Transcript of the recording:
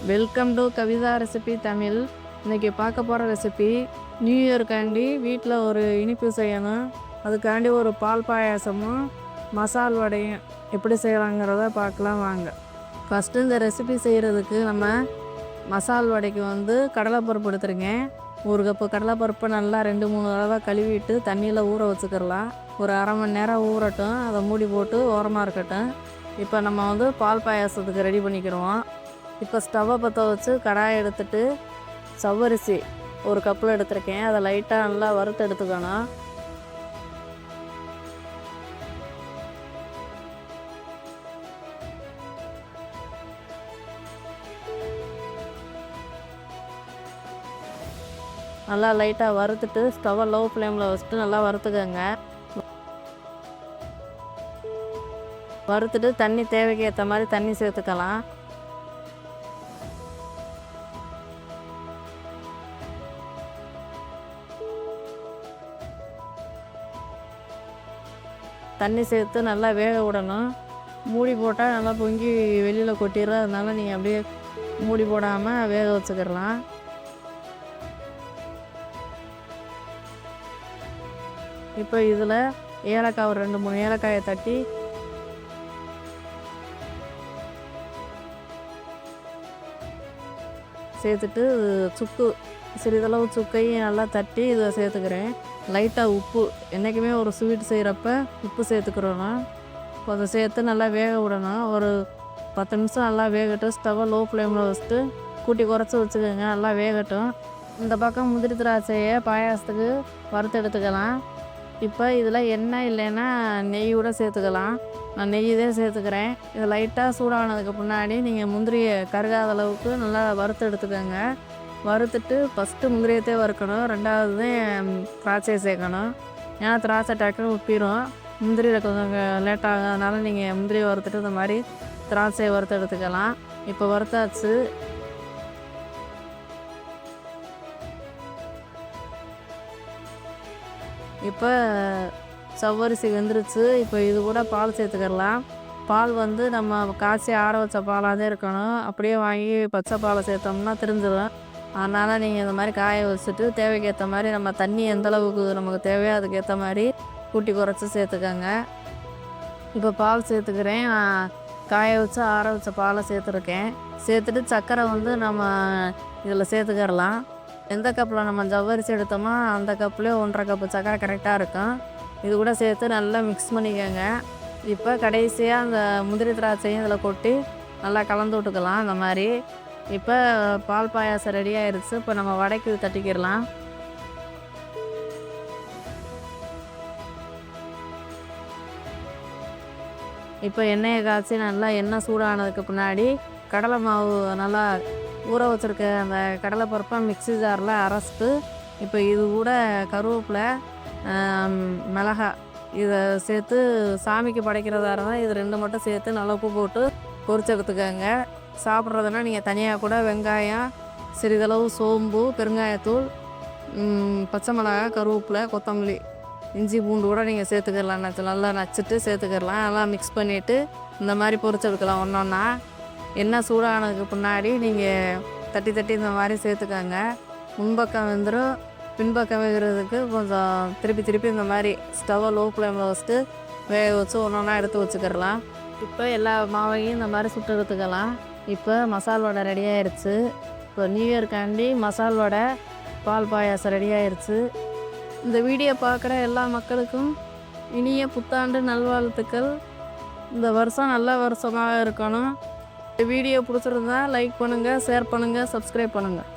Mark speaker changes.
Speaker 1: Welcome to Kavitha recipe Tamil. இன்றைக்கி பார்க்க போகிற ரெசிபி நியூ இயர்க்காண்டி வீட்டில் ஒரு இனிப்பு செய்யணும். அதுக்காண்டி ஒரு பால் பாயாசமும் மசால் வடையும் எப்படி செய்யலாங்கிறத பார்க்கலாம் வாங்க. ஃபஸ்ட்டு இந்த ரெசிபி செய்கிறதுக்கு நம்ம மசால் வடைக்கு கடலைப்பருப்பு எடுத்துருக்கேன். ஒரு கப்பு கடலைப்பருப்பை நல்லா 2-3 தடவை கழுவிட்டு தண்ணியில் ஊற வச்சுக்கிடலாம். ஒரு அரை மணி நேரம் ஊறட்டும். அதை மூடி போட்டு ஓரமாக இருக்கட்டும். இப்போ நம்ம பால் பாயாசத்துக்கு ரெடி பண்ணிக்கிடுவோம். இப்போ ஸ்டவ்வை பற்ற வச்சு கடாயை எடுத்துட்டு சவ்வரிசி ஒரு கப்பில் எடுத்துருக்கேன். அதை லைட்டாக நல்லா வறுத்து எடுத்துக்கணும். நல்லா லைட்டாக வறுத்துட்டு ஸ்டவ்வை லோ ஃப்ளேமில் வச்சுட்டு நல்லா வறுத்துக்கோங்க. வறுத்துட்டு தண்ணி தேவைக்கு ஏற்ற மாதிரி தண்ணி சேர்த்துக்கலாம். தண்ணி சேர்த்து நல்லா வேக விடணும். மூடி போட்டால் நல்லா பொங்கி வெளியில் கொட்டிடும். அதனால நீங்கள் அப்படியே மூடி போடாமல் வேக வச்சுக்கிடலாம். இப்போ இதில் ஏலக்காய் ஒரு 2-3 ஏலக்காயை தட்டி சேர்த்துட்டு சுக்கு சிறிதளவு சுக்கையும் நல்லா தட்டி இதை சேர்த்துக்கிறேன். லைட்டாக உப்பு, என்றைக்குமே ஒரு ஸ்வீட் செய்கிறப்ப உப்பு சேர்த்துக்கிறோன்னா இப்போ அதை சேர்த்து நல்லா வேக விடணும். ஒரு 10 நிமிஷம் நல்லா வேகட்டும். ஸ்டவ்வை லோ ஃப்ளேமில் வச்சுட்டு கூட்டி குறைச்சி வச்சுக்கோங்க. நல்லா வேகட்டும். இந்த பக்கம் முந்திரி திராட்சையை பாயாசத்துக்கு வறுத்து எடுத்துக்கலாம். இப்போ இதில் எண்ணெய் இல்லைன்னா நெய் கூட சேர்த்துக்கலாம். நான் நெய் தான் சேர்த்துக்கிறேன். இது லைட்டாக சூடானதுக்கு முன்னாடி நீங்கள் முந்திரியை கருகாத அளவுக்கு நல்லா வறுத்து எடுத்துக்கோங்க. வறுத்துட்டு ஃபஸ்ட்டு முந்திரியத்தை வறுக்கணும். ரெண்டாவது தான் திராட்சையை சேர்க்கணும். ஏன்னா திராட்சை டக்குன்னு உப்பிடும். முந்திரியில் கொஞ்சம் லேட் ஆகாதனால நீங்கள் முந்திரியை வறுத்துட்டு இந்த மாதிரி திராட்சையை வறுத்து எடுத்துக்கலாம். இப்போ வறுத்தாச்சு. இப்போ சவ்வரிசி வெந்துருச்சு. இப்போ இது கூட பால் சேர்த்துக்கிடலாம். பால் நம்ம காய்ச்சி ஆற வச்ச பாலாக தான் இருக்கணும். அப்படியே வாங்கி பச்சை பாலை சேர்த்தோம்னா தெரிஞ்சிடும். அதனால் நீங்கள் இந்த மாதிரி காய வச்சுட்டு தேவைக்கு ஏற்ற மாதிரி நம்ம தண்ணி எந்தளவுக்கு நமக்கு தேவையோ அதுக்கேற்ற மாதிரி கூட்டி குறைச்சி சேர்த்துக்கோங்க. இப்போ பால் சேர்த்துக்கிறேன். காய வச்சு ஆற வச்ச பாலை சேர்த்துருக்கேன். சேர்த்துட்டு சர்க்கரை நம்ம இதில் சேர்த்துக்கிடலாம். எந்த கப்பில் நம்ம ஜவ்வரிசி எடுத்தோமோ அந்த கப்புலேயே 1.5 கப்பு சர்க்கரை கரெக்டாக இருக்கும். இது கூட சேர்த்து நல்லா மிக்ஸ் பண்ணிக்கோங்க. இப்போ கடைசியாக அந்த முந்திரி திராட்சையும் இதில் கொட்டி நல்லா கலந்து விட்டுக்கலாம். அந்த மாதிரி இப்போ பால் பாயாசம் ரெடி ஆயிடுச்சு. இப்போ நம்ம வடைக்கு தட்டிக்கிடலாம். இப்போ எண்ணெயை காய்ச்சி நல்லா எண்ணெய் சூடானதுக்கு பின்னாடி கடலை மாவு நல்லா ஊற வச்சுருக்க அந்த கடலை பருப்பை மிக்ஸி ஜாரில் அரைச்சிட்டு இப்போ இது கூட கருவேப்பிலை, மிளகாய் இதை சேர்த்து சாமிக்கு படைக்கிறதா இருந்தால் இது 2 மட்டும் சேர்த்து நல்லா உப்பு போட்டு பொரிச்சு எடுத்துக்கோங்க. சாப்பிட்றதுனா நீங்கள் தனியாக கூட வெங்காயம், சிறிதளவு சோம்பு, பெருங்காயத்தூள், பச்சை மிளகாய், கருவேப்பிலை, கொத்தமல்லி, இஞ்சி பூண்டு கூட நீங்கள் சேர்த்துக்கிடலாம். நல்லா நச்சுட்டு சேர்த்துக்கிடலாம். நல்லா மிக்ஸ் பண்ணிவிட்டு இந்த மாதிரி பொரிச்சு எடுக்கலாம். ஒன்றா எண்ணெய் சூடானதுக்கு பின்னாடி நீங்கள் தட்டி தட்டி இந்த மாதிரி சேர்த்துக்கோங்க. முன்பக்கம் வெந்துடும். பின்பக்கம் வேகிறதுக்கு கொஞ்சம் திருப்பி இந்த மாதிரி ஸ்டவ்வை லோ ஃப்ளேமில் வச்சுட்டு வேக வச்சு ஒன்றா எடுத்து வச்சுக்கிடலாம். இப்போ எல்லா மாவையும் இந்த மாதிரி சுட்டு எடுத்துக்கலாம். இப்போ மசால் வடை ரெடி ஆயிடுச்சு. இப்போ நியூ இயர்க்காண்டி மசால் வடை பால் பாயாசம் ரெடி ஆயிடுச்சு. இந்த வீடியோ பார்க்குற எல்லா மக்களுக்கும் இனிய புத்தாண்டு நல்வாழ்த்துக்கள். இந்த வருஷம் நல்ல வருஷமாக இருக்கணும். இந்த வீடியோ பிடிச்சிருந்தா லைக் பண்ணுங்கள், ஷேர் பண்ணுங்கள், சப்ஸ்கிரைப் பண்ணுங்கள்.